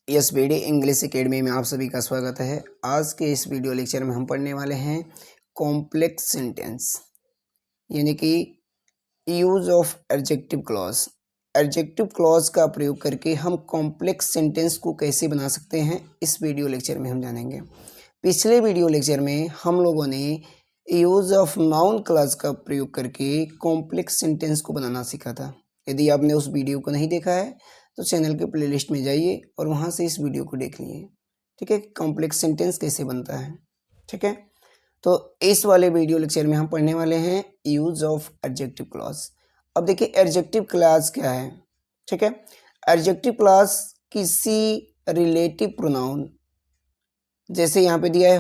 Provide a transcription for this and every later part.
Yes BD English academy में आप सभी का स्वागत है। आज के इस वीडियो लेक्चर में हम पढ़ने वाले हैं कॉम्प्लेक्स सेंटेंस, यानी कि use of adjective clause. Adjective clause का प्रयोग करके हम कॉम्प्लेक्स सेंटेंस को कैसे बना सकते हैं, इस वीडियो लेक्चर में हम जानेंगे। पिछले वीडियो लेक्चर में हम लोगों ने यूज ऑफ नाउन क्लॉज का प्रयोग करके कॉम्प्लेक्स सेंटेंस को बनाना सीखा था। यदि आपने उस वीडियो को नहीं देखा है तो चैनल के प्लेलिस्ट में जाइए और वहाँ से इस वीडियो को देख लीजिए। ठीक है, कॉम्प्लेक्स सेंटेंस कैसे बनता है। ठीक है, तो इस वाले वीडियो लेक्चर में हम पढ़ने वाले हैं यूज ऑफ एडजेक्टिव क्लॉज। अब देखिए एडजेक्टिव क्लॉज क्या है। ठीक है, एडजेक्टिव क्लॉज किसी रिलेटिव प्रोनाउन, जैसे यहाँ पे दिया है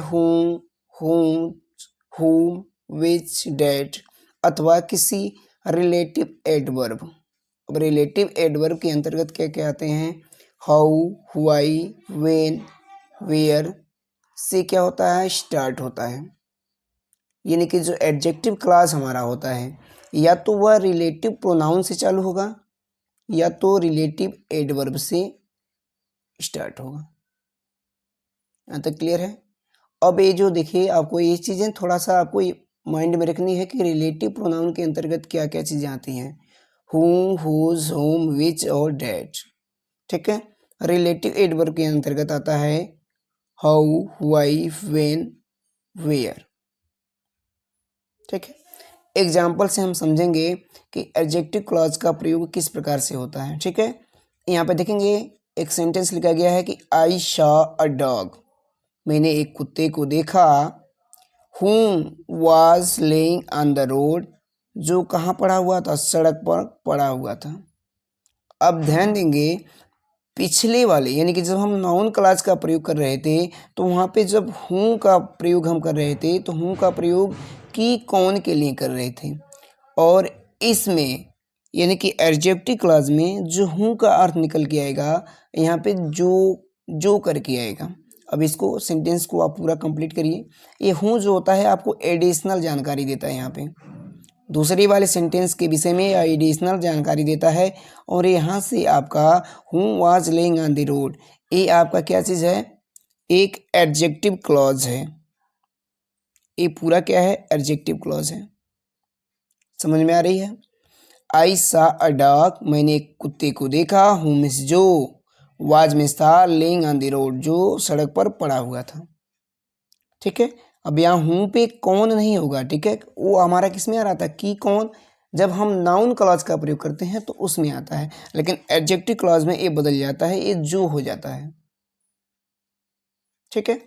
whom, which, that, अथवा किसी रिलेटिव एडवर्ब। अब रिलेटिव एडवर्ब के अंतर्गत क्या क्या आते हैं, हाउ, व्हाई, व्हेन, वेयर से क्या होता है, स्टार्ट होता है। यानी कि जो एडजेक्टिव क्लॉज हमारा होता है या तो वह रिलेटिव प्रोनाउन से चालू होगा या तो रिलेटिव एडवर्ब से स्टार्ट होगा। यहाँ तक क्लियर है। अब ये जो देखिए, आपको ये चीज़ें थोड़ा सा आपको माइंड में रखनी है कि रिलेटिव प्रोनाउन के अंतर्गत क्या क्या चीज़ें आती हैं, whom, whose, whom, which और that। ठीक है, रिलेटिव एडवर्ब के अंतर्गत आता है हाउ, व्हाई, व्हेन, वेयर। ठीक है, एग्जाम्पल से हम समझेंगे कि एडजेक्टिव क्लॉज का प्रयोग किस प्रकार से होता है। ठीक है, यहाँ पे देखेंगे एक सेंटेंस लिखा गया है कि आई शॉ अ डॉग, मैंने एक कुत्ते को देखा। whom was laying on the road, जो कहाँ पड़ा हुआ था, सड़क पर पड़ा हुआ था। अब ध्यान देंगे पिछले वाले, यानी कि जब हम नाउन क्लॉज का प्रयोग कर रहे थे तो वहाँ पे जब हूँ का प्रयोग हम कर रहे थे तो हूँ का प्रयोग की कौन के लिए कर रहे थे, और इसमें यानी कि एडजेक्टिव क्लॉज में जो हूँ का अर्थ निकल के आएगा यहाँ पे जो करके आएगा। अब इसको सेंटेंस को आप पूरा कंप्लीट करिए। ये हूँ जो होता है आपको एडिशनल जानकारी देता है, यहाँ पे दूसरे वाले सेंटेंस के विषय में एडिशनल जानकारी देता है। और यहाँ से आपका हूँ was laying on the road, ये आपका क्या चीज़ है, एक एडजेक्टिव क्लॉज है। ये पूरा क्या है, एडजेक्टिव क्लॉज है। समझ में आ रही है। आई सा अ डॉग, मैंने एक कुत्ते को देखा। हूँ मिस जो, वाज मिस था, लेइंग ऑन द रोड जो सड़क पर पड़ा हुआ था। ठीक है, अब यहाँ हूँ पे कौन नहीं होगा। ठीक है, वो हमारा किस में आ रहा था, की कौन, जब हम नाउन क्लॉज का प्रयोग करते हैं तो उसमें आता है, लेकिन एडजेक्टिव क्लॉज में ये बदल जाता है, ये जो हो जाता है। ठीक है,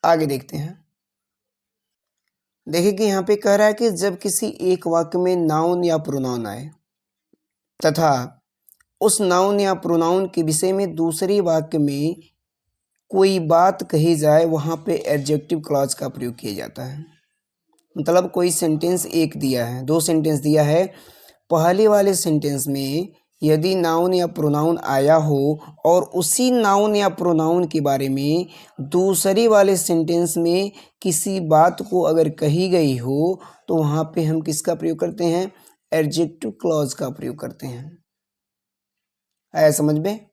आगे देखते हैं। देखिए कि यहाँ पे कह रहा है कि जब किसी एक वाक्य में नाउन या प्रोनाउन आए तथा उस नाउन या प्रोनाउन के विषय में दूसरे वाक्य में कोई बात कही जाए, वहाँ पे एडजेक्टिव क्लॉज का प्रयोग किया जाता है। मतलब कोई सेंटेंस एक दिया है, दो सेंटेंस दिया है, पहले वाले सेंटेंस में यदि नाउन या प्रोनाउन आया हो और उसी नाउन या प्रोनाउन के बारे में दूसरे वाले सेंटेंस में किसी बात को अगर कही गई हो तो वहाँ पे हम किसका प्रयोग करते हैं, एडजेक्टिव क्लॉज का प्रयोग करते हैं। आया समझ में।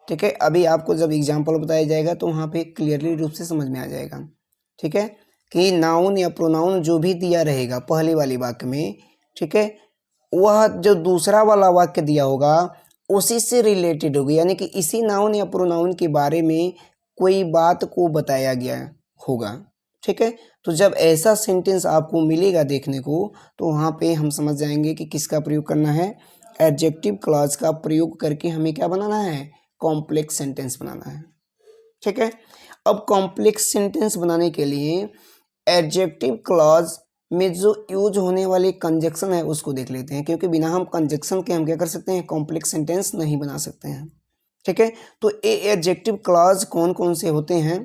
ठीक है, अभी आपको जब एग्जाम्पल बताया जाएगा तो वहाँ पे क्लियरली रूप से समझ में आ जाएगा। ठीक है, कि नाउन या प्रोनाउन जो भी दिया रहेगा पहले वाले वाक्य में, ठीक है, वह जो दूसरा वाला वाक्य दिया होगा उसी से रिलेटेड होगी, यानी कि इसी नाउन या प्रोनाउन के बारे में कोई बात को बताया गया होगा। ठीक है, तो जब ऐसा सेंटेंस आपको मिलेगा देखने को तो वहाँ पे हम समझ जाएंगे कि किसका प्रयोग करना है, एडजेक्टिव क्लॉज का प्रयोग करके हमें क्या बनाना है, कॉम्प्लेक्स सेंटेंस बनाना है। ठीक है, अब कॉम्प्लेक्स सेंटेंस बनाने के लिए एडजेक्टिव क्लॉज में जो यूज होने वाले कंजक्शन है उसको देख लेते हैं, क्योंकि बिना हम कंजक्शन के हम क्या कर सकते हैं, कॉम्प्लेक्स सेंटेंस नहीं बना सकते हैं। ठीक है, तो ये एडजेक्टिव क्लॉज कौन कौन से होते हैं।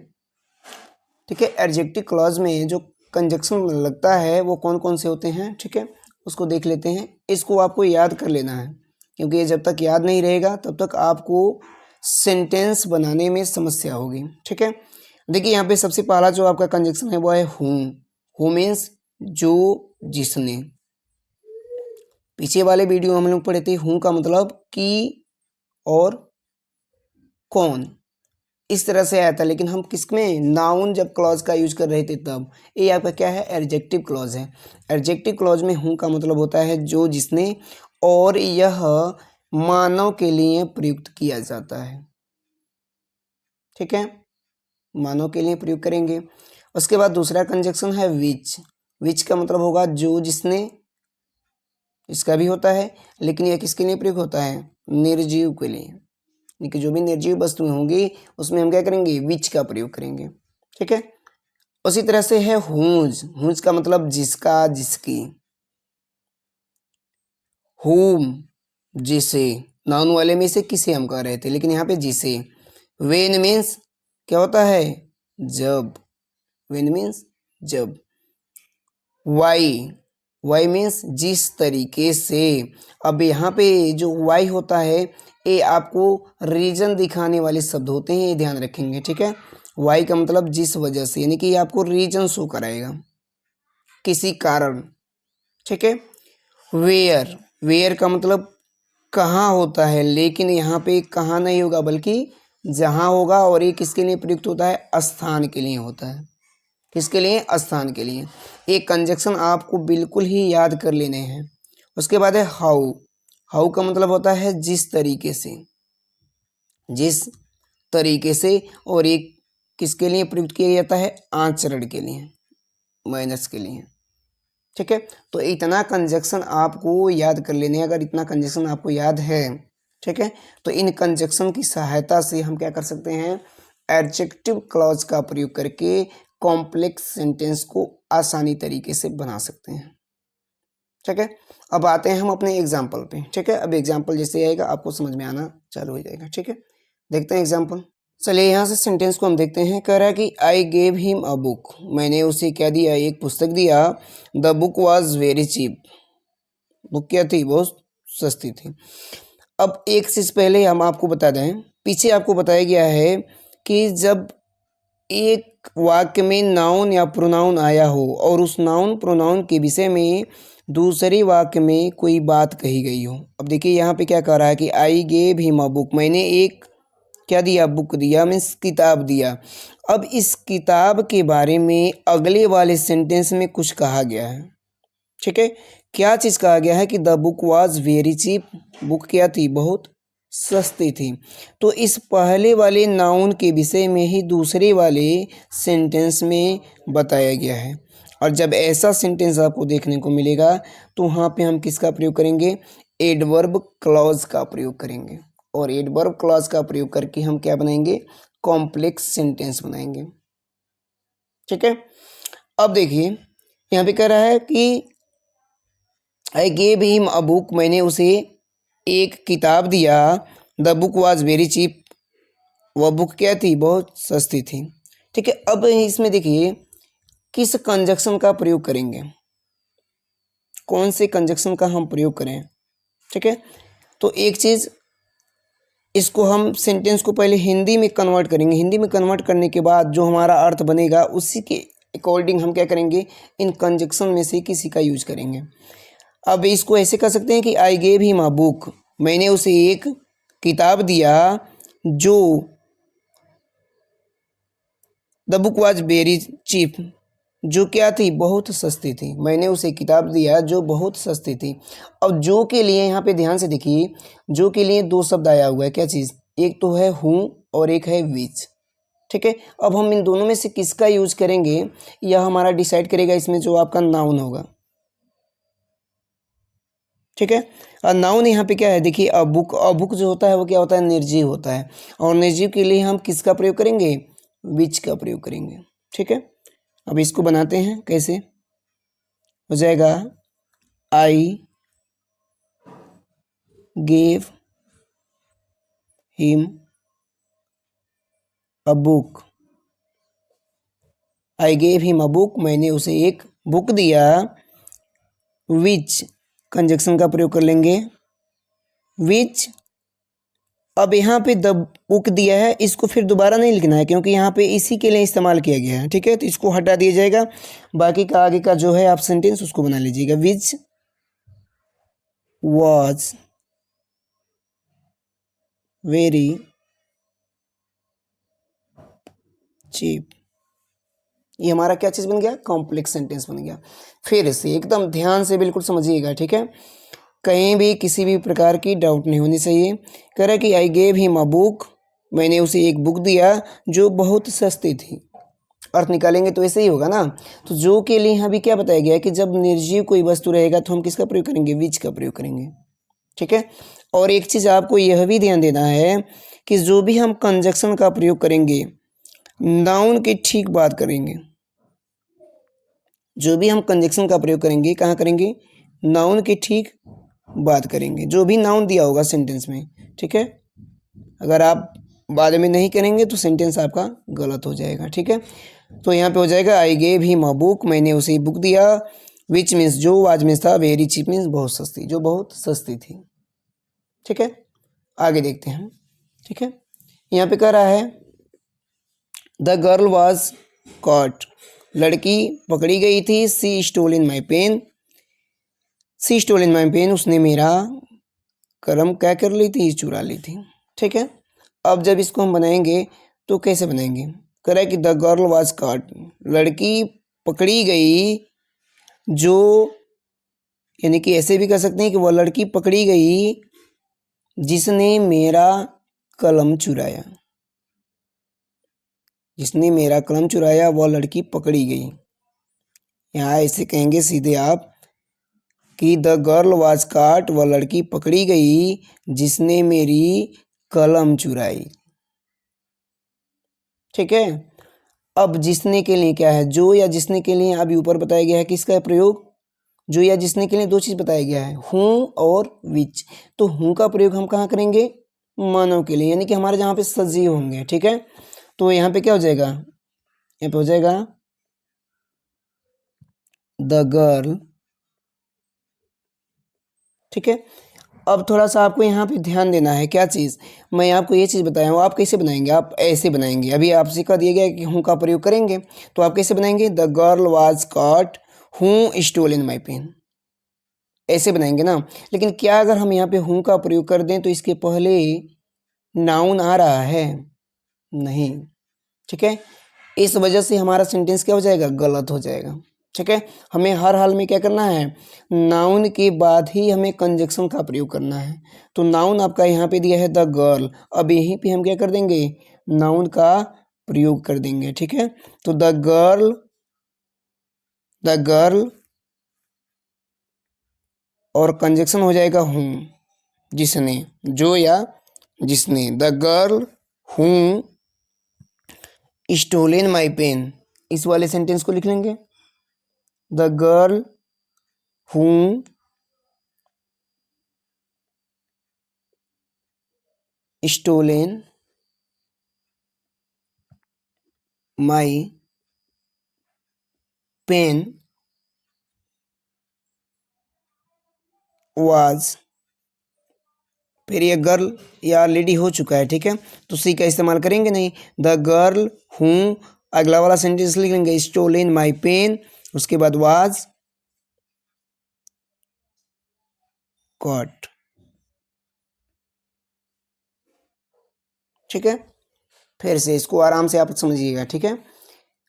ठीक है, एडजेक्टिव क्लॉज में जो कंजक्शन लगता है वो कौन कौन से होते हैं, ठीक है, उसको देख लेते हैं। इसको आपको याद कर लेना है, क्योंकि ये जब तक याद नहीं रहेगा तब तक आपको सेंटेंस बनाने में समस्या होगी। ठीक है, देखिए यहाँ पे सबसे पहला जो आपका कंजक्शन है वो है हूँ मीन्स जो, जिसने। पीछे वाले वीडियो हम लोग पढ़े थे, हूँ का मतलब कि और कौन, इस तरह से आया था, लेकिन हम किसमें नाउन जब क्लॉज का यूज कर रहे थे तब। ये आपका क्या है, एडजेक्टिव क्लॉज है। एडजेक्टिव क्लॉज में हूँ का मतलब होता है जो, जिसने, और यह मानव के लिए प्रयुक्त किया जाता है। ठीक है, मानव के लिए प्रयोग करेंगे। उसके बाद दूसरा कंजक्शन है विच। विच का मतलब होगा जो, जिसने, इसका भी होता है, लेकिन यह किसके लिए प्रयोग होता है, निर्जीव के लिए। यानी कि जो भी निर्जीव वस्तुएं होंगी उसमें हम क्या करेंगे, विच का प्रयोग करेंगे। ठीक है, उसी तरह से है हुज। हुज का मतलब जिसका, जिसकी। हुम, जिसे, नाउन वाले में से किसे हम कह रहे थे, लेकिन यहाँ पे जिसे। वेन मीन्स क्या होता है, जब। वेन मीन्स जब। वाई, वाई मीन्स जिस तरीके से। अब यहाँ पे जो वाई होता है ये आपको रीजन दिखाने वाले शब्द होते हैं, ये ध्यान रखेंगे। ठीक है, वाई का मतलब जिस वजह से, यानी कि ये आपको रीजन शो कराएगा, किसी कारण। ठीक है, वेयर, वेयर का मतलब कहाँ होता है, लेकिन यहाँ पे कहाँ नहीं होगा बल्कि जहाँ होगा, और ये किसके लिए प्रयुक्त होता है, स्थान के लिए होता है। किसके लिए, स्थान के लिए। एक कंजक्शन आपको बिल्कुल ही याद कर लेने हैं। उसके बाद है हाउ। हाउ का मतलब होता है जिस तरीके से, जिस तरीके से, और एक किसके लिए प्रयुक्त किया जाता है, आचरण के लिए, मैनर्स के लिए। ठीक है, तो इतना कंजक्शन आपको याद कर लेने हैं। अगर इतना कंजक्शन आपको याद है, ठीक है, तो इन कंजक्शन की सहायता से हम क्या कर सकते हैं, एडजेक्टिव क्लॉज का प्रयोग करके कॉम्प्लेक्स सेंटेंस को आसानी तरीके से बना सकते हैं। ठीक है, अब आते हैं हम अपने एग्जाम्पल पे। ठीक है, अब एग्जाम्पल जैसे आएगा आपको समझ में आना चालू हो जाएगा। ठीक है, देखते हैं एग्जाम्पल। चलिए यहाँ से सेंटेंस को हम देखते हैं। कह रहा है कि I gave him a book, मैंने उसे क्या दिया, एक पुस्तक दिया। The book was very cheap, book क्या थी, बहुत सस्ती थी। अब एक चीज पहले हम आपको बता दें, पीछे आपको बताया गया है कि जब एक वाक्य में नाउन या प्रोनाउन आया हो और उस नाउन प्रोनाउन के विषय में दूसरे वाक्य में कोई बात कही गई हो। अब देखिए यहाँ पे क्या कह रहा है कि I gave him a book, मैंने एक क्या दिया, बुक दिया, मीन्स किताब दिया। अब इस किताब के बारे में अगले वाले सेंटेंस में कुछ कहा गया है। ठीक है, क्या चीज़ कहा गया है कि the book was very cheap, book क्या थी, बहुत सस्ती थी। तो इस पहले वाले नाउन के विषय में ही दूसरे वाले सेंटेंस में बताया गया है। और जब ऐसा सेंटेंस आपको देखने को मिलेगा तो वहाँ पे हम किसका प्रयोग करेंगे, एडवर्ब क्लॉज का प्रयोग करेंगे। और एडवर्ब क्लॉज का प्रयोग करके हम क्या बनाएंगे, कॉम्प्लेक्स सेंटेंस बनाएंगे। ठीक है, अब देखिए यहाँ पे कह रहा है कि I gave him a book, मैंने उसे एक किताब दिया। The book was very cheap, वह बुक क्या थी, बहुत सस्ती थी। ठीक है, अब इसमें देखिए किस कंजक्शन का प्रयोग करेंगे, कौन से कंजक्शन का हम प्रयोग करें। ठीक है, तो एक चीज़, इसको हम सेंटेंस को पहले हिंदी में कन्वर्ट करेंगे। हिंदी में कन्वर्ट करने के बाद जो हमारा अर्थ बनेगा उसी के अकॉर्डिंग हम क्या करेंगे, इन कंजक्शन में से किसी का यूज करेंगे। अब इसको ऐसे कर सकते हैं कि I gave him a book, मैंने उसे एक किताब दिया जो, the book was very cheap, जो क्या थी, बहुत सस्ती थी। मैंने उसे किताब दिया जो बहुत सस्ती थी। अब जो के लिए यहाँ पे ध्यान से देखिए, जो के लिए दो शब्द आया हुआ है, क्या चीज़, एक तो है हूँ और एक है विच। ठीक है, अब हम इन दोनों में से किसका यूज करेंगे यह हमारा डिसाइड करेगा इसमें जो आपका नाउन होगा। ठीक है, और नाउन यहाँ पे क्या है, देखिए अ बुक जो होता है वो क्या होता है, निर्जीव होता है। और निर्जीव के लिए हम किसका प्रयोग करेंगे, विच का प्रयोग करेंगे। ठीक है, अब इसको बनाते हैं, कैसे हो जाएगा, आई gave him a book, I gave him a book, मैंने उसे एक बुक दिया। विच कंजक्शन का प्रयोग कर लेंगे, विच। अब यहाँ पे द बुक दिया है, इसको फिर दोबारा नहीं लिखना है क्योंकि यहाँ पे इसी के लिए इस्तेमाल किया गया है। ठीक है, तो इसको हटा दिया जाएगा। बाकी का आगे का जो है आप सेंटेंस उसको बना लीजिएगा, विच वॉज वेरी चीप। ये हमारा क्या चीज़ बन गया, कॉम्प्लेक्स सेंटेंस बन गया। फिर से एकदम ध्यान से बिल्कुल समझिएगा, ठीक है, कहीं भी किसी भी प्रकार की डाउट नहीं होनी चाहिए। कह रहा है कि I gave him a book, मैंने उसे एक बुक दिया जो बहुत सस्ती थी। अर्थ निकालेंगे तो ऐसे ही होगा ना। तो जो के लिए यहाँ भी क्या बताया गया है कि जब निर्जीव कोई वस्तु रहेगा तो हम किसका प्रयोग करेंगे, विच का प्रयोग करेंगे, ठीक है। और एक चीज़ आपको यह भी ध्यान देना है कि जो भी हम कंजक्शन का प्रयोग करेंगे नाउन की ठीक बात करेंगे। जो भी हम कंजक्शन का प्रयोग करेंगे कहाँ करेंगे, नाउन की ठीक बात करेंगे, जो भी नाउन दिया होगा सेंटेंस में, ठीक है। अगर आप बाद में नहीं करेंगे तो सेंटेंस आपका गलत हो जाएगा, ठीक है। तो यहाँ पे हो जाएगा आई गेव हिम अ बुक, मैंने उसे बुक दिया, विच मीन्स जो, आज मीन्स था, वेरी चीप मीन्स बहुत सस्ती, जो बहुत सस्ती थी, ठीक है। आगे देखते हैं, ठीक है। यहाँ पे कह रहा है द गर्ल वॉज कॉट, लड़की पकड़ी गई थी, सी stall in my pen, C stall in my pen, उसने मेरा कलम क्या कर ली थी, चुरा ली थी, ठीक है। अब जब इसको हम बनाएंगे तो कैसे बनाएंगे, कह रहा है कि द गर्ल वॉज कॉट, लड़की पकड़ी गई जो, यानी कि ऐसे भी कह सकते हैं कि वह लड़की पकड़ी गई जिसने मेरा कलम चुराया, जिसने मेरा कलम चुराया वह लड़की पकड़ी गई। यहाँ ऐसे कहेंगे सीधे आप कि द गर्ल वाज काट, वह लड़की पकड़ी गई जिसने मेरी कलम चुराई, ठीक है। अब जिसने के लिए क्या है, जो या जिसने के लिए अभी ऊपर बताया गया है किसका प्रयोग, जो या जिसने के लिए दो चीज़ बताया गया है, हूँ और विच। तो हूँ का प्रयोग हम कहाँ करेंगे, मानव के लिए, यानी कि हमारे जहाँ पे सजीव होंगे, ठीक है। तो यहाँ पे क्या हो जाएगा, यहाँ पे हो जाएगा द गर्ल, ठीक है। अब थोड़ा सा आपको यहाँ पे ध्यान देना है, क्या चीज़, मैं आपको ये चीज़ बताया हूँ, आप कैसे बनाएंगे, आप ऐसे बनाएंगे। अभी आपसे कह दिया गया है कि हूँ का प्रयोग करेंगे, तो आप कैसे बनाएंगे, द गर्ल वाज कॉट हूँ स्टोल इन माई पेन, ऐसे बनाएंगे ना। लेकिन क्या अगर हम यहाँ पे हूँ का प्रयोग कर दें तो इसके पहले नाउन आ रहा है, नहीं, ठीक है। इस वजह से हमारा सेंटेंस क्या हो जाएगा, गलत हो जाएगा, ठीक है। हमें हर हाल में क्या करना है, नाउन के बाद ही हमें कंजक्शन का प्रयोग करना है। तो नाउन आपका यहाँ पे दिया है द गर्ल, अब यहीं पे हम क्या कर देंगे, नाउन का प्रयोग कर देंगे, ठीक है। तो द गर्ल, द गर्ल और कंजक्शन हो जाएगा हूँ, जिसने, जो या जिसने, द गर्ल हूँ स्टोलन माई पेन, इस वाले सेंटेंस को लिख लेंगे, द गर्ल हूँ स्टोलन माई पेन वाज, फिर ये गर्ल या लेडी हो चुका है, ठीक है। तो सी का इस्तेमाल करेंगे नहीं, द गर्ल हूँ, अगला वाला सेंटेंस लिख लेंगे स्टोलन माई पेन, उसके बाद वाज कॉट, ठीक है। फिर से इसको आराम से आप समझिएगा, ठीक है।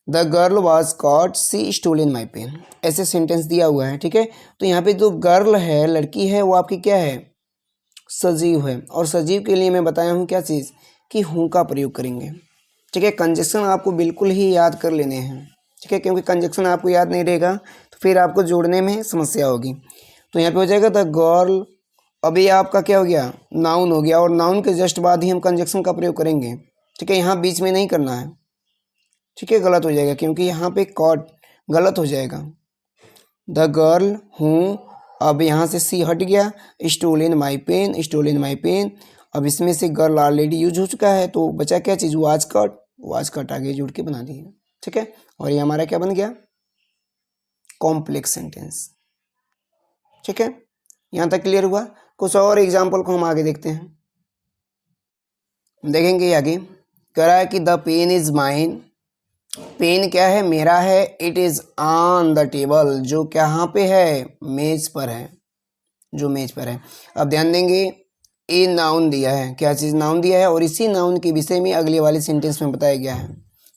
The girl was caught she stolen my pen, ऐसे सेंटेंस दिया हुआ है, ठीक है। तो यहाँ पे जो गर्ल है, लड़की है, वो आपकी क्या है, सजीव है। और सजीव के लिए मैं बताया हूँ क्या चीज़, कि हूँ का प्रयोग करेंगे, ठीक है। कंजक्शन आपको बिल्कुल ही याद कर लेने हैं, ठीक है, क्योंकि कंजक्शन आपको याद नहीं रहेगा तो फिर आपको जोड़ने में समस्या होगी। तो यहाँ पे हो जाएगा द गर्ल, अभी आपका क्या हो गया, नाउन हो गया, और नाउन के जस्ट बाद ही हम कंजक्शन का प्रयोग करेंगे, ठीक है। यहाँ बीच में नहीं करना है, ठीक है, गलत हो जाएगा क्योंकि यहाँ पे कॉट गलत हो जाएगा। द गर्ल हूँ, अब यहाँ से सी हट गया, stolen my pen, stolen my pen, अब इसमें से गर्ल ऑलरेडी यूज हो चुका है, तो बचा क्या चीज़, वाज कट आगे जुड़ के बना दिए, ठीक है। और ये हमारा क्या बन गया, कॉम्प्लेक्स सेंटेंस, ठीक है। यहाँ तक क्लियर हुआ। कुछ और एग्जाम्पल को हम आगे देखते हैं, देखेंगे आगे। कह रहा है कि the pen is mine, pen क्या है, मेरा है, it is on the table, जो कहाँ पे है, मेज पर है, जो मेज पर है। अब ध्यान देंगे, ए नाउन दिया है, क्या चीज़, नाउन दिया है, और इसी नाउन के विषय में अगले वाले सेंटेंस में बताया गया है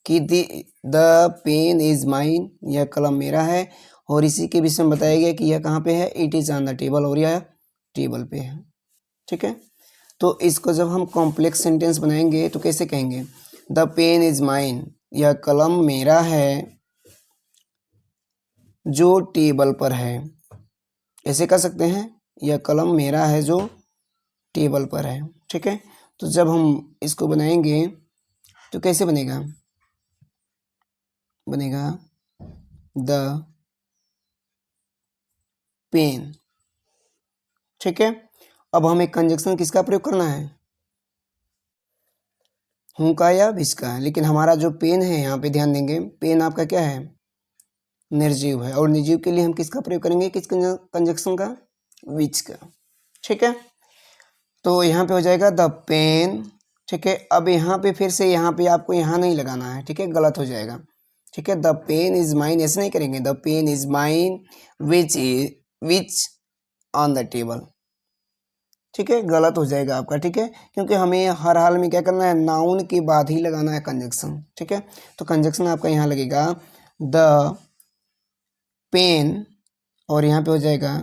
कि द पेन इज माइन, यह कलम मेरा है, और इसी के विषय में बताया गया कि यह कहाँ पे है, it is on the table, और यह टेबल पे है। ठीक है, तो इसको जब हम कॉम्प्लेक्स सेंटेंस बनाएंगे तो कैसे कहेंगे, द पेन इज माइन, यह कलम मेरा है जो टेबल पर है। ऐसे कर सकते हैं, यह कलम मेरा है जो टेबल पर है। ठीक है, तो जब हम इसको बनाएंगे तो कैसे बनेगा, बनेगा द पेन। ठीक है, अब हमें कंजक्शन किसका प्रयोग करना है, हूँ का या विच का, लेकिन हमारा जो पेन है यहाँ पे ध्यान देंगे, पेन आपका क्या है, निर्जीव है, और निर्जीव के लिए हम किसका प्रयोग करेंगे, किस कंजक्शन का, विच का। ठीक है, तो यहाँ पे हो जाएगा द पेन। ठीक है, अब यहाँ पे फिर से यहाँ पे आपको यहाँ नहीं लगाना है, ठीक है, गलत हो जाएगा। ठीक है, द पेन इज माइन ऐसे नहीं करेंगे, the pen is mine which on the table. ठीक है, गलत हो जाएगा आपका। ठीक है, क्योंकि हमें हर हाल में क्या करना है, नाउन के बाद ही लगाना है कंजक्शन। ठीक है, तो कंजक्शन आपका यहाँ लगेगा द पेन, और यहाँ पे हो जाएगा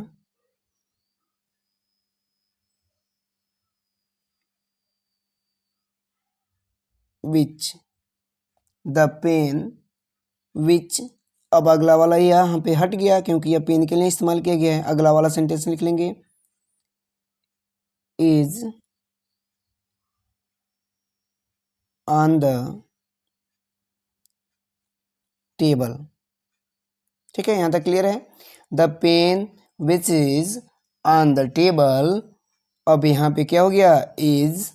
विच, द पेन विच। अब अगला वाला यहाँ पे हट गया क्योंकि यह पेन के लिए इस्तेमाल किया गया है। अगला वाला सेंटेंस लिख लेंगे, इज ऑन द टेबल। ठीक है, यहाँ तक क्लियर है, the pen which is on the table. अब यहाँ पे क्या हो गया, इज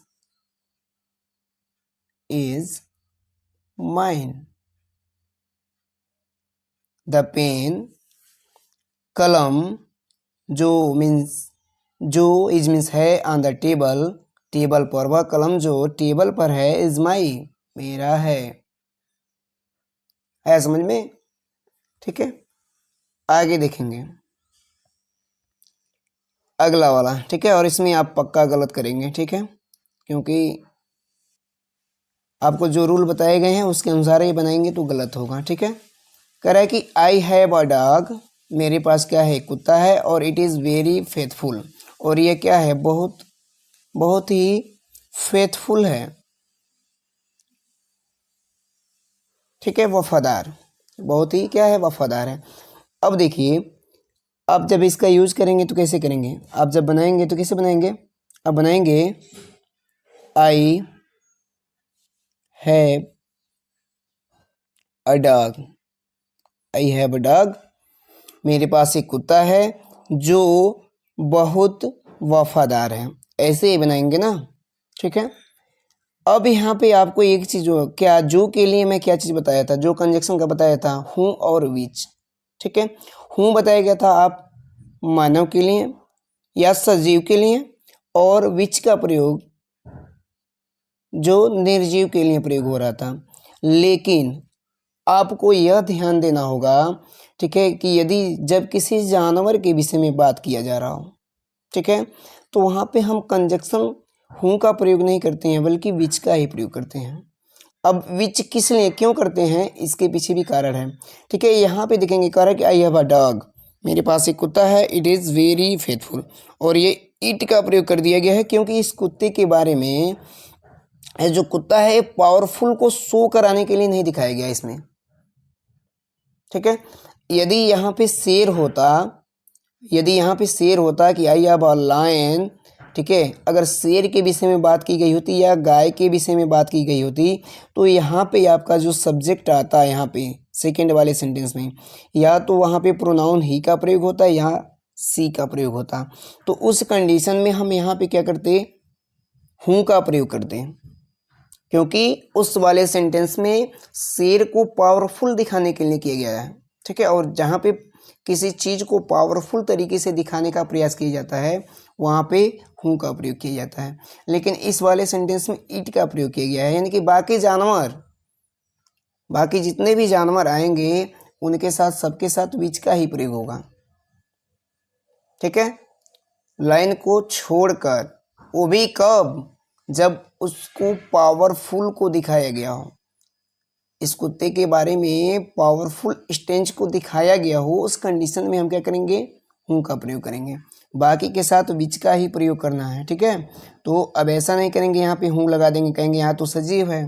माइन। द पेन, कलम, जो मीन्स जो, इज मीन्स है, ऑन द टेबल, टेबल पर, वह कलम जो टेबल पर है, इज माई, मेरा है समझ में। ठीक है, आगे देखेंगे अगला वाला। ठीक है, और इसमें आप पक्का गलत करेंगे। ठीक है, क्योंकि आपको जो रूल बताए गए हैं उसके अनुसार ही बनाएंगे तो गलत होगा। ठीक है, कह रहा है कि आई हैव अ डॉग, मेरे पास क्या है, कुत्ता है, और इट इज़ वेरी फेथफुल, और ये क्या है, बहुत बहुत ही फेथफुल है। ठीक है, वफादार, बहुत ही क्या है, वफादार है। अब देखिए, अब जब इसका यूज करेंगे तो कैसे करेंगे, आप जब बनाएंगे तो कैसे बनाएंगे, अब बनाएंगे I have a dog, I have a dog, मेरे पास एक कुत्ता है जो बहुत वफादार है, ऐसे ही बनाएंगे ना। ठीक है, अब यहाँ पे आपको एक चीज, क्या जो के लिए मैं क्या चीज बताया था, जो कंजक्शन का बताया था, हूँ और विच। ठीक है, हूँ बताया गया था आप मानव के लिए या सजीव के लिए, और विच का प्रयोग जो निर्जीव के लिए प्रयोग हो रहा था। लेकिन आपको यह ध्यान देना होगा, ठीक है, कि यदि जब किसी जानवर के विषय में बात किया जा रहा हो, ठीक है, तो वहाँ पे हम कंजक्शन हूँ का प्रयोग नहीं करते हैं, बल्कि विच का ही प्रयोग करते हैं। अब विच किस लिए क्यों करते हैं, इसके पीछे भी कारण है। ठीक है, यहाँ पे देखेंगे, कारण कि आई हैव अ डॉग, मेरे पास एक कुत्ता है, इट इज़ वेरी फेथफुल, और ये इट का प्रयोग कर दिया गया है क्योंकि इस कुत्ते के बारे में, ये जो कुत्ता है पावरफुल को शो कराने के लिए नहीं दिखाया गया इसमें। ठीक है, यदि यहाँ पे शेर होता, यदि यहाँ पे शेर होता कि आई हैव अ लायन, ठीक है, अगर शेर के विषय में बात की गई होती या गाय के विषय में बात की गई होती, तो यहाँ पे आपका जो सब्जेक्ट आता है यहाँ पे सेकेंड वाले सेंटेंस में, या तो वहाँ पे प्रोनाउन ही का प्रयोग होता है, यहाँ सी का प्रयोग होता। तो उस कंडीशन में हम यहाँ पे क्या करते, हूँ का प्रयोग करते हैं, क्योंकि उस वाले सेंटेंस में शेर को पावरफुल दिखाने के लिए किया गया है। ठीक है, और जहाँ पे किसी चीज़ को पावरफुल तरीके से दिखाने का प्रयास किया जाता है, वहाँ पे हूँ का प्रयोग किया जाता है। लेकिन इस वाले सेंटेंस में इट का प्रयोग किया गया है, यानी कि बाकी जानवर, बाकी जितने भी जानवर आएंगे उनके साथ, सबके साथ विच का ही प्रयोग होगा। ठीक है, लाइन को छोड़कर, वो भी कब, जब उसको पावरफुल को दिखाया गया हो। इस कुत्ते के बारे में पावरफुल स्टेंच को दिखाया गया हो, उस कंडीशन में हम क्या करेंगे, हूँ का प्रयोग करेंगे। बाकी के साथ विच का ही प्रयोग करना है, ठीक है। तो अब ऐसा नहीं करेंगे यहाँ पे हूँ लगा देंगे, कहेंगे यहाँ तो सजीव है,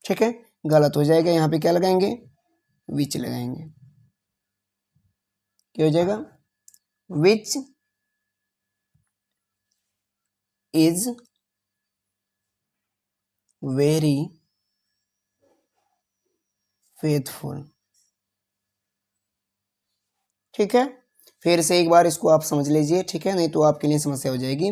ठीक है, गलत हो जाएगा। यहाँ पे क्या लगाएंगे, विच लगाएंगे। क्या हो जाएगा, विच इज वेरी फेथफुल, ठीक है। फिर से एक बार इसको आप समझ लीजिए, ठीक है, नहीं तो आपके लिए समस्या हो जाएगी।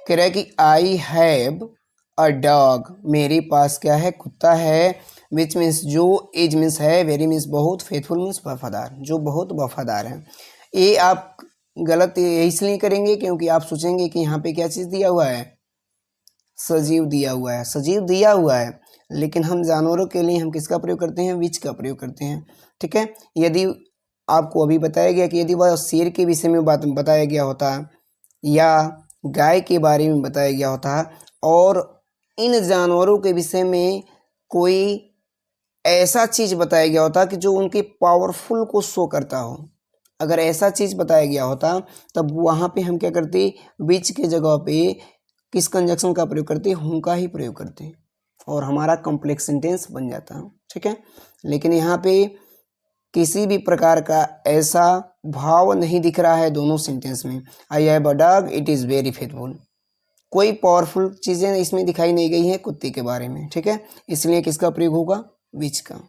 कह रहा है कि आई हैव अ डॉग, मेरे पास क्या है, कुत्ता है। विच मीन्स जो, इज मीन्स है, वेरी मीन्स बहुत, फेथफुल मीन्स वफादार, जो बहुत वफादार है। ये आप गलत इसलिए करेंगे क्योंकि आप सोचेंगे कि यहाँ पे क्या चीज़ दिया हुआ है, सजीव दिया हुआ है, सजीव दिया हुआ है, लेकिन हम जानवरों के लिए हम किसका प्रयोग करते हैं, विच का प्रयोग करते हैं, ठीक है। यदि आपको अभी बताया गया कि यदि वह शेर के विषय में बात बताया गया होता या गाय के बारे में बताया गया होता और इन जानवरों के विषय में कोई ऐसा चीज़ बताया गया होता कि जो उनके पावरफुल को शो करता हो, अगर ऐसा चीज़ बताया गया होता तब वहाँ पे हम क्या करते, विच के जगह पे किस कंजक्शन का प्रयोग करते, हूँ का ही प्रयोग करते और हमारा कॉम्प्लेक्स सेंटेंस बन जाता, ठीक है। लेकिन यहाँ पे किसी भी प्रकार का ऐसा भाव नहीं दिख रहा है दोनों सेंटेंस में। I have a dog, it is very faithful, कोई पावरफुल चीज़ें इसमें दिखाई नहीं गई हैं कुत्ते के बारे में, ठीक है। इसलिए किसका प्रयोग होगा, विच का,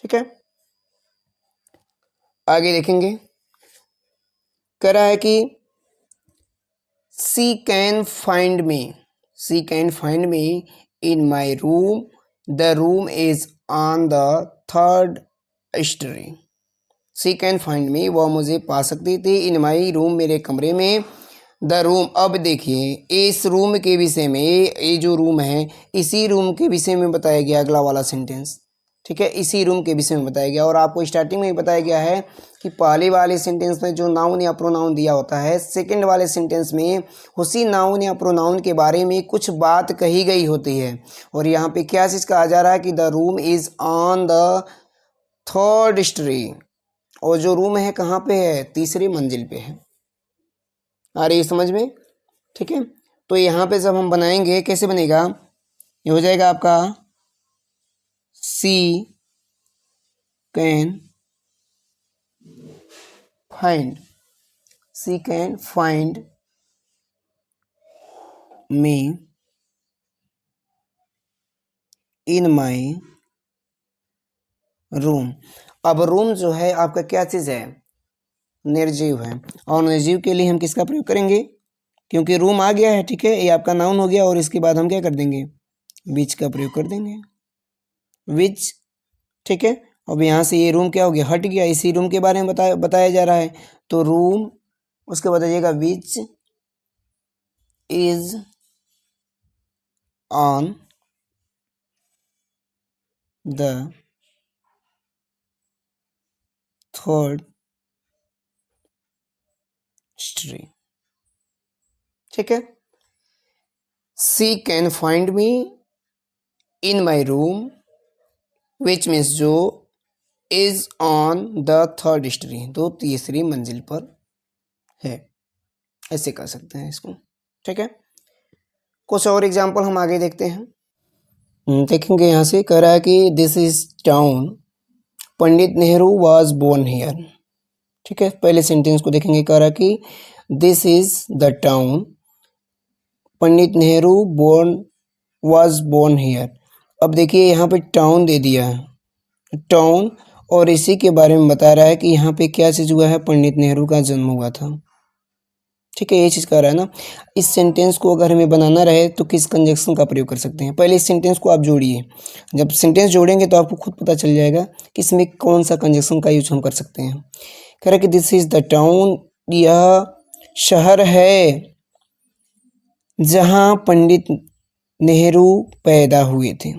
ठीक है। आगे देखेंगे, कह रहा है कि she can find me, she can find me in my room, the room is on the third story. She can find मी, वह मुझे पा सकती थी, इन माई रूम, मेरे कमरे में, द रूम, अब देखिए इस रूम के विषय में, ये जो रूम है इसी रूम के विषय में बताया गया अगला वाला सेंटेंस, ठीक है, इसी रूम के विषय में बताया गया। और आपको स्टार्टिंग में ही बताया गया है कि पहले वाले सेंटेंस में जो नाउन या प्रोनाउन दिया होता है, सेकंड वाले सेंटेंस में उसी नाउन या प्रोनाउन के बारे में कुछ बात कही गई होती है। और यहाँ पे क्या चीज़ कहा जा रहा है कि the room is on the third story, और जो रूम है कहाँ पे है, तीसरी मंजिल पे है। आ रही है समझ में, ठीक है। तो यहाँ पे जब हम बनाएंगे कैसे बनेगा, ये हो जाएगा आपका she can find, she can find me in my room. अब रूम जो है आपका क्या चीज़ है, निर्जीव है, और निर्जीव के लिए हम किसका प्रयोग करेंगे, क्योंकि रूम आ गया है, ठीक है, ये आपका नाउन हो गया और इसके बाद हम क्या कर देंगे, विच का प्रयोग कर देंगे, विच, ठीक है। अब यहाँ से ये रूम क्या हो गया, हट गया, इसी रूम के बारे में बताया जा रहा है, तो रूम, उसके बाद आइएगा which is on the third story, ठीक है। She can find me in my room, which means जो, is on the third story, तो तीसरी मंजिल पर है, ऐसे कर सकते हैं इसको, ठीक है। कुछ और एग्जाम्पल हम आगे देखते हैं। देखेंगे यहाँ से, कह रहा है कि this is town, Pandit Nehru was born here, ठीक है। पहले सेंटेंस को देखेंगे, कह रहा है कि this is the town, Pandit Nehru was born here. अब देखिए यहाँ पे टाउन दे दिया है, टाउन, और इसी के बारे में बता रहा है कि यहाँ पे क्या चीज़ हुआ है, पंडित नेहरू का जन्म हुआ था, ठीक है, ये चीज़ कह रहा है ना। इस सेंटेंस को अगर हमें बनाना रहे तो किस कंजक्शन का प्रयोग कर सकते हैं, पहले इस सेंटेंस को आप जोड़िए, जब सेंटेंस जोड़ेंगे तो आपको खुद पता चल जाएगा कि इसमें कौन सा कंजक्शन का यूज हम कर सकते हैं। कह रहा है कि दिस इज द टाउन, यह शहर है जहाँ पंडित नेहरू पैदा हुए थे,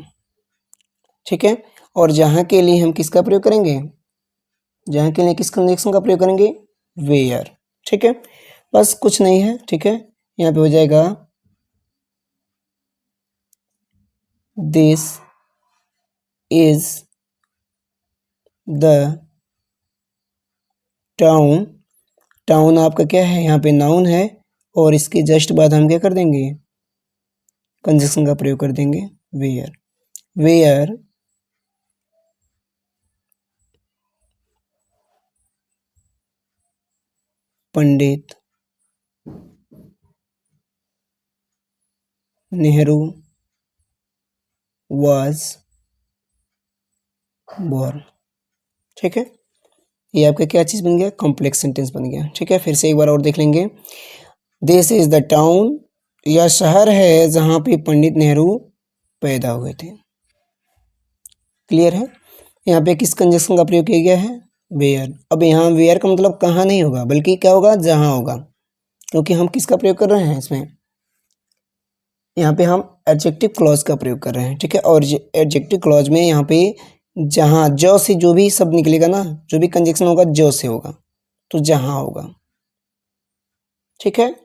ठीक है। और जहाँ के लिए हम किसका प्रयोग करेंगे, जहाँ के लिए किस कंजक्शन का प्रयोग करेंगे, वेयर, ठीक है। बस कुछ नहीं है, ठीक है। यहाँ पे हो जाएगा this is the town. Town आपका क्या है, यहाँ पे नाउन है और इसके जस्ट बाद हम क्या कर देंगे, कंजक्शन का प्रयोग कर देंगे where. Where Pandit Nehru was born. ठीक है, ये आपका क्या चीज़ बन गया, कॉम्प्लेक्स सेंटेंस बन गया। ठीक है, फिर से एक बार और देख लेंगे। दिस इज द टाउन, यह शहर है जहाँ पे पंडित नेहरू पैदा हुए थे। क्लियर है। यहाँ पे किस कंजक्शन का प्रयोग किया गया है, वेयर। अब यहाँ वेयर का मतलब कहाँ नहीं होगा, बल्कि क्या होगा, जहाँ होगा, क्योंकि हम किसका प्रयोग कर रहे हैं इसमें, यहाँ पे हम एडजेक्टिव क्लॉज का प्रयोग कर रहे हैं। ठीक है, और एडजेक्टिव क्लॉज में यहाँ पे जहाँ जो से जो भी शब्द निकलेगा ना, जो भी कंजक्शन होगा जो से होगा, तो जहाँ होगा। ठीक है,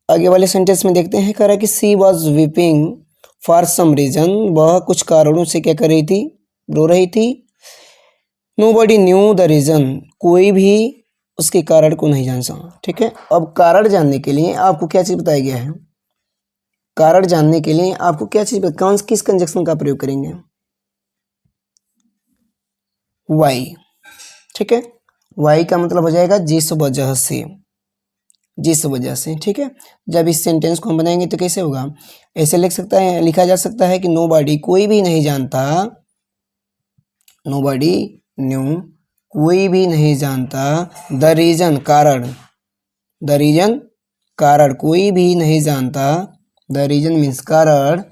आगे वाले सेंटेंस में देखते हैं, कह रहा है कि she was weeping for some reason, वह कुछ कारणों से क्या कर रही थी, रो रही थी। नोबडी न्यू द रीजन, कोई भी उसके कारण को नहीं जान सका। ठीक है, अब कारण जानने के लिए आपको क्या चीज़ बताया गया है, कारण जानने के लिए आपको क्या चीज़, कौन किस कंजक्शन का प्रयोग करेंगे, वाई। ठीक है, वाई का मतलब हो जाएगा जिस वजह से, जिस वजह से। ठीक है, जब इस सेंटेंस को हम बनाएंगे तो कैसे होगा, ऐसे लिख सकता है, लिखा जा सकता है कि नोबडी, कोई भी नहीं जानता, नोबडी न्यू, कोई भी नहीं जानता, द रीजन कारण, द रीजन कारण, कोई भी नहीं जानता, द रीजन मीन्स कारण,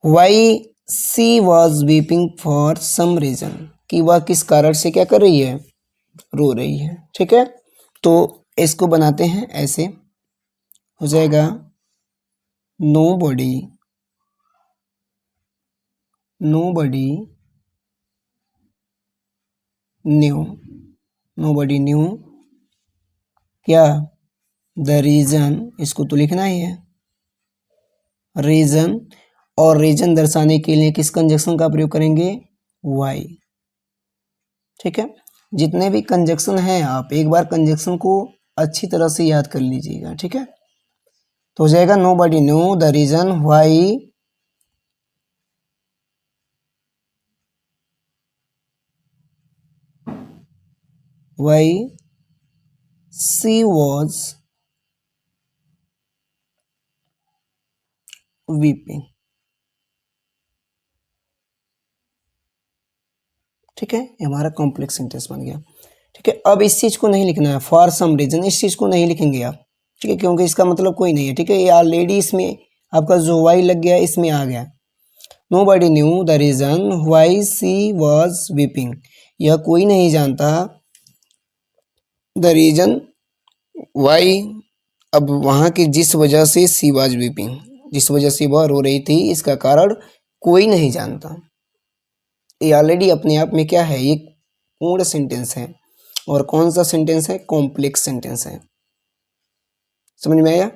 why she was weeping for some reason, कि वह किस कारण से क्या कर रही है, रो रही है। ठीक है, तो इसको बनाते हैं ऐसे, हो जाएगा nobody, nobody knew, nobody knew क्या, द रीजन, इसको तो लिखना ही है रीजन, और रीजन दर्शाने के लिए किस कंजक्शन का प्रयोग करेंगे, वाई। ठीक है, जितने भी कंजक्शन हैं आप एक बार कंजक्शन को अच्छी तरह से याद कर लीजिएगा। ठीक है, तो हो जाएगा nobody knew the reason why she was weeping. ठीक है, ये हमारा कॉम्प्लेक्स सेंटेंस बन गया। ठीक है, अब इस चीज को नहीं लिखना है, फॉर सम रीजन, इस चीज को नहीं लिखेंगे आप। ठीक है, क्योंकि इसका मतलब कोई नहीं है। ठीक है, ये ऑलरेडी इसमें आपका जो वाई लग गया इसमें आ गया। Nobody knew the reason why she was weeping, यह कोई नहीं जानता द रीजन वाई, अब वहाँ की जिस वजह से सी वॉज वीपिंग, जिस वजह से वह रो रही थी, इसका कारण कोई नहीं जानता। ये ऑलरेडी अपने आप में क्या है, एक पूर्ण सेंटेंस है। और कौन सा सेंटेंस है, कॉम्प्लेक्स सेंटेंस है। समझ में आया,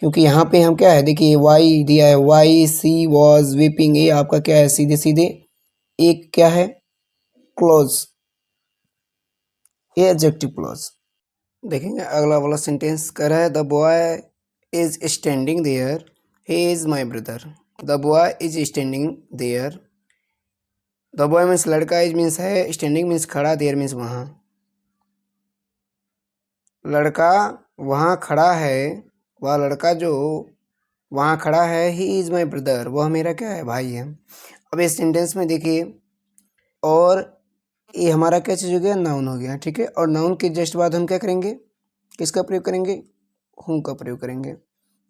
क्योंकि यहाँ पे हम क्या है, देखिए वाई दिया है, वाई सी वॉज वीपिंग, ये आपका क्या है, सीधे सीधे एक क्या है, क्लॉज, ये एडजेक्टिव क्लॉज। देखेंगे अगला वाला सेंटेंस कह रहा है, the boy is standing there he is my brother. The boy is standing there, the boy means लड़का, इज मीन्स है, स्टैंडिंग मीन्स खड़ा, देयर मीन्स वहाँ, लड़का वहाँ खड़ा है, वह लड़का जो वहाँ खड़ा है, ही इज़ माई ब्रदर, वह मेरा क्या है, भाई है। अब इस सेंटेंस में देखिए, और ये हमारा क्या चीज़ हो गया, नाउन हो गया। ठीक है, और नाउन के जस्ट बाद हम क्या करेंगे, किसका प्रयोग करेंगे, हूँ का प्रयोग करेंगे।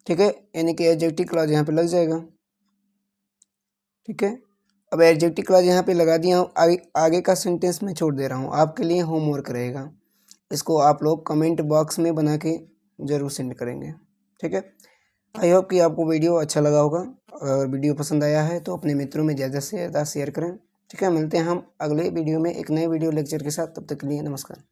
ठीक है, यानी कि एडजेक्टिव क्लॉज यहाँ पे लग जाएगा। ठीक है, अब एडजेक्टिव क्लॉज यहाँ पे लगा दिया हूँ, आगे का सेंटेंस मैं छोड़ दे रहा हूँ, आपके लिए होमवर्क रहेगा। इसको आप लोग कमेंट बॉक्स में बना के ज़रूर सेंड करेंगे। ठीक है, आई होप कि आपको वीडियो अच्छा लगा होगा। अगर वीडियो पसंद आया है तो अपने मित्रों में ज़्यादा से ज़्यादा शेयर करें। ठीक है, मिलते हैं हम अगले वीडियो में एक नए वीडियो लेक्चर के साथ। तब तक के लिए नमस्कार।